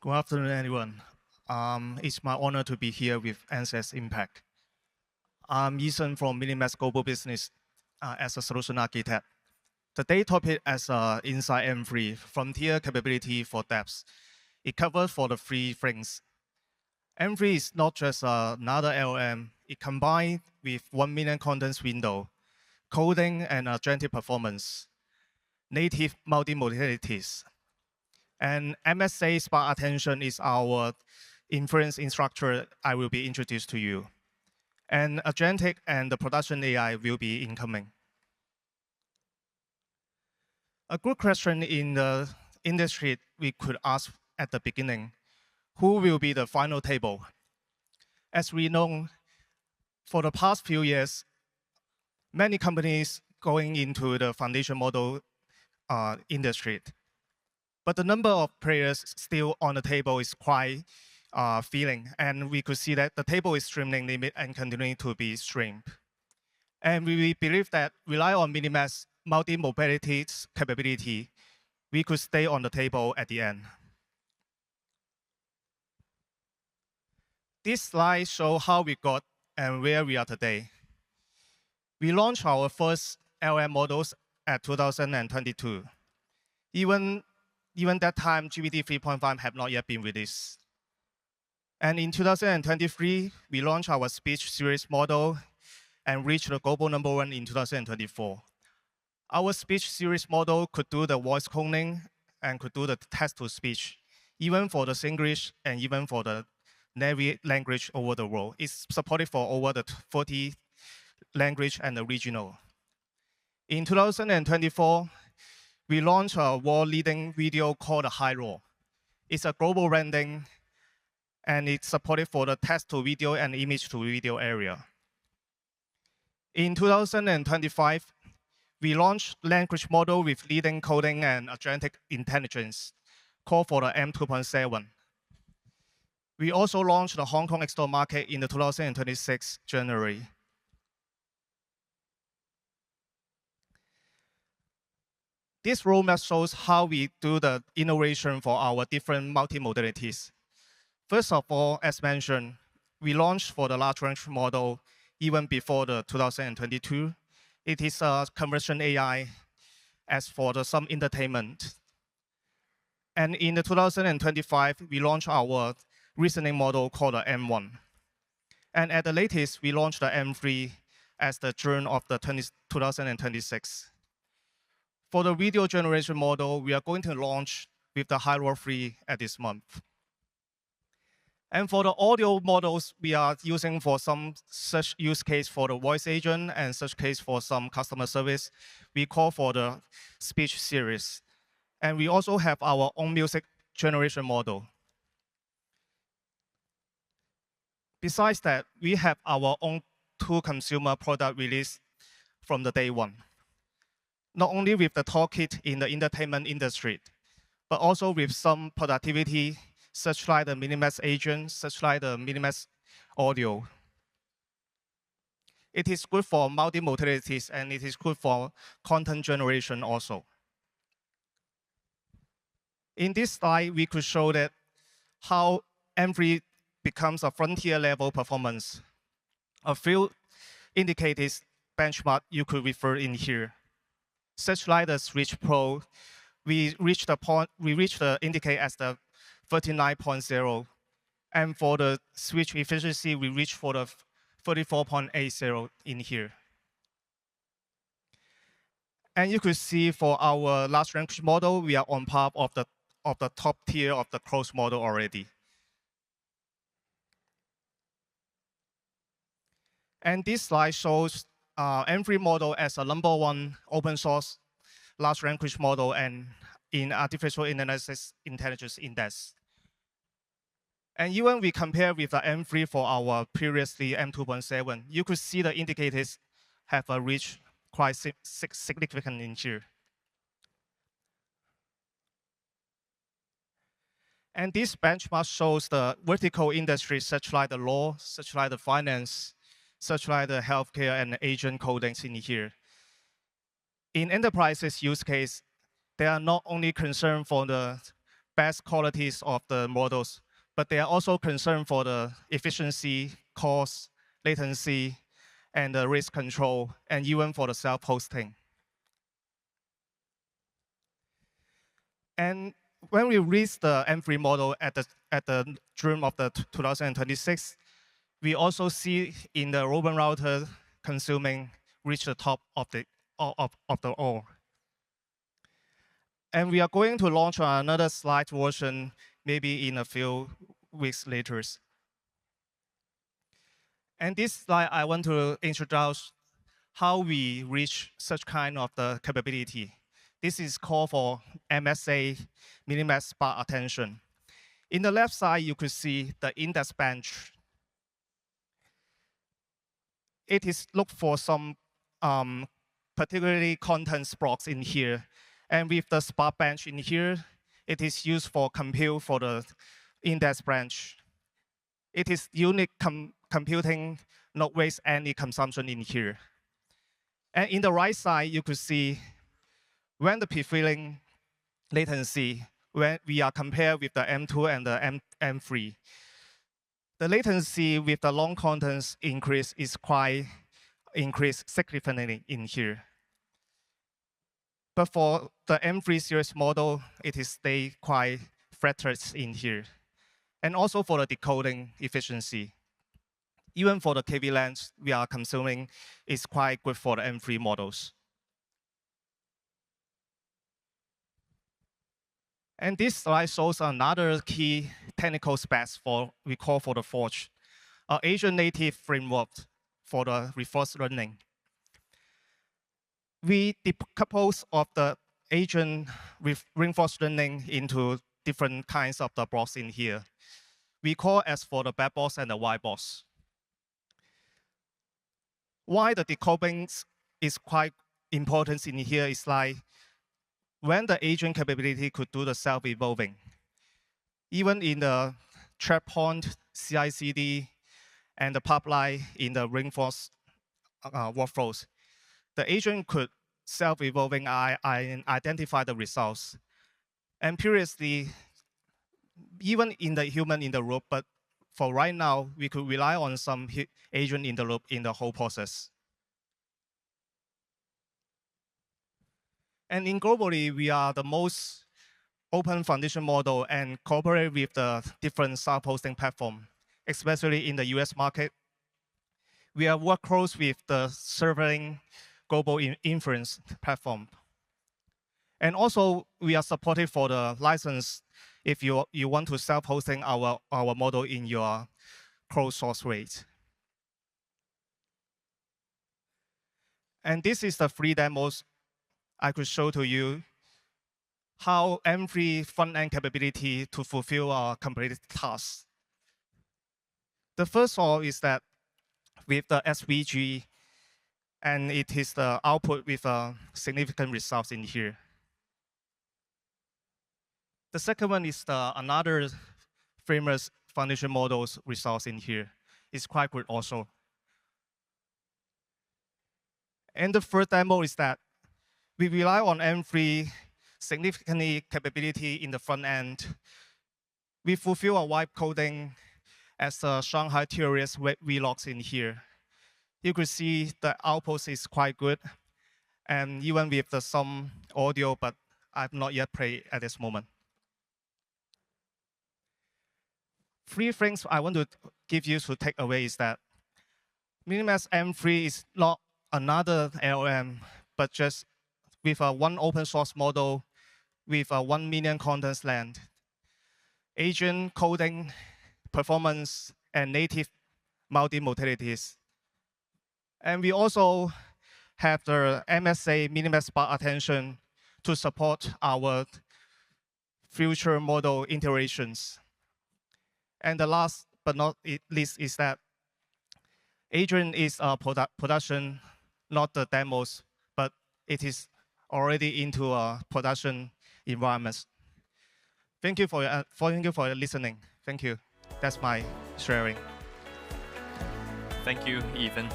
Good afternoon, everyone. It's my honor to be here with NCS Impact. I'm Ethan from MiniMax Global Business as a solution architect. Today's topic is Inside M3, Frontier Capability for Depth. It covers for the three things. M3 is not just another LLM. It combines with 1 million contents window, coding and agentic performance, native multimodalities. And MSA sparse-attention is our inference instructor I will be introduced to you. And agentic and the production AI will be incoming. A good question in the industry we could ask at the beginning, who will be the final table? As we know, for the past few years, many companies going into the foundation model industry. But the number of players still on the table is quite filling, and we could see that the table is streaming limit and continuing to be streamed. And we believe that rely on MiniMax multi-mobility capability, we could stay on the table at the end. This slide shows how we got and where we are today. We launched our first LM models at 2022. Even that time, GPT 3.5 have not yet been released. And in 2023, we launched our speech series model and reached the global #1 in 2024. Our speech series model could do the voice cloning and could do the text-to-speech, even for the Singlish and even for the Navy language over the world. It's supported for over the 40 language and the regional. In 2024, we launched a world-leading video called High-Raw. It's a global rendering, and it's supported for the text-to-video and image-to-video area. In 2025, we launched language model with leading coding and agentic intelligence, called for the M2.7. We also launched the Hong Kong export market in the 2026 January. This roadmap shows how we do the innovation for our different multimodalities. First of all, as mentioned, we launched for the large language model even before the 2022. It is a conversion AI as for the some entertainment. And in the 2025, we launched our reasoning model called the M1. And at the latest, we launched the M3 as the June of the 2026. For the video generation model, we are going to launch with the High-Raw 3 at this month. And for the audio models, we are using for some such use case for the voice agent and such case for some customer service. We call for the speech series. And we also have our own music generation model. Besides that, we have our own two consumer product release from the day one. Not only with the toolkit in the entertainment industry, but also with some productivity, such like the MiniMax agent, such like the MiniMax audio. It is good for multimodalities, and it is good for content generation also. In this slide, we could show that how M3 becomes a frontier level performance. A few indicators benchmark you could refer in here. Such like the Switch Pro, we reached the indicator as the 39.0. And for the switch efficiency, we reached for the 34.80 in here. And you could see for our large language model, we are on par of the top tier of the closed model already. And this slide shows M3 model as a #1 open source large language model and in artificial intelligence index. And even we compare with the M3 for our previously M2.7, you could see the indicators have a reach quite significant in here. And this benchmark shows the vertical industries such like the law, such like the finance, such like the healthcare and agent codings in here. In enterprises use case, they are not only concerned for the best qualities of the models, but they are also concerned for the efficiency, cost, latency, and the risk control, and even for the self-hosting. And when we reach the M3 model at the June of the 2026, we also see in the Robin router consuming reach the top of the all. And we are going to launch another slide version maybe in a few weeks later. And this slide, I want to introduce how we reach such kind of the capability. This is called for MSA, MiniMax sparse-attention. In the left side, you could see the index bench. It is look for some particularly contents blocks in here. And with the sparse bench in here, it is used for compute for the index branch. It is unique computing, not waste any consumption in here. And in the right side, you could see when the prefilling latency, when we are compared with the M2 and the M3, the latency with the long contents increase is quite increased significantly in here. But for the M3 series model, it is stay quite flattered in here. And also for the decoding efficiency. Even for the KV length we are consuming is quite good for the M3 models. And this slide shows another key technical specs for we call for the Forge, an Asian native framework for the reinforced learning. We decompose of the agent with reinforced learning into different kinds of the blocks in here. We call as for the black box and the white box. Why the decoupling is quite important in here is like when the agent capability could do the self-evolving. Even in the checkpoint, CI/CD, and the pipeline in the reinforced workflows, the agent could self-evolving and identify the results. And previously, even in the human in the loop, but for right now, we could rely on some agent in the loop in the whole process. And in globally, we are the most open foundation model and cooperate with the different self-hosting platform, especially in the US market. We are work close with the serving global inference platform. And also, we are supported for the license if you want to self-hosting our model in your closed source rate. And this is the 3 demos I could show to you how M3 front-end capability to fulfill our completed tasks. The first one is that with the SVG, and it is the output with significant results in here. The second one is another famous foundation models results in here. It's quite good also. And the third demo is that we rely on M3 significantly capability in the front end. We fulfill a wipe coding as a Shanghai tourist vlogs in here. You could see the output is quite good, and even with some audio, but I've not yet played at this moment. 3 things I want to give you to take away is that MiniMax M3 is not another LLM, but just with a one open source model with a 1 million contents length, agent coding, performance, and native multimodalities. And we also have the MSA MiniMax sparse-attention to support our future model iterations. And the last but not least is that agent is a production, not the demos, but it is already into a production environment. Thank you for your listening. Thank you. That's my sharing. Thank you, Ethan.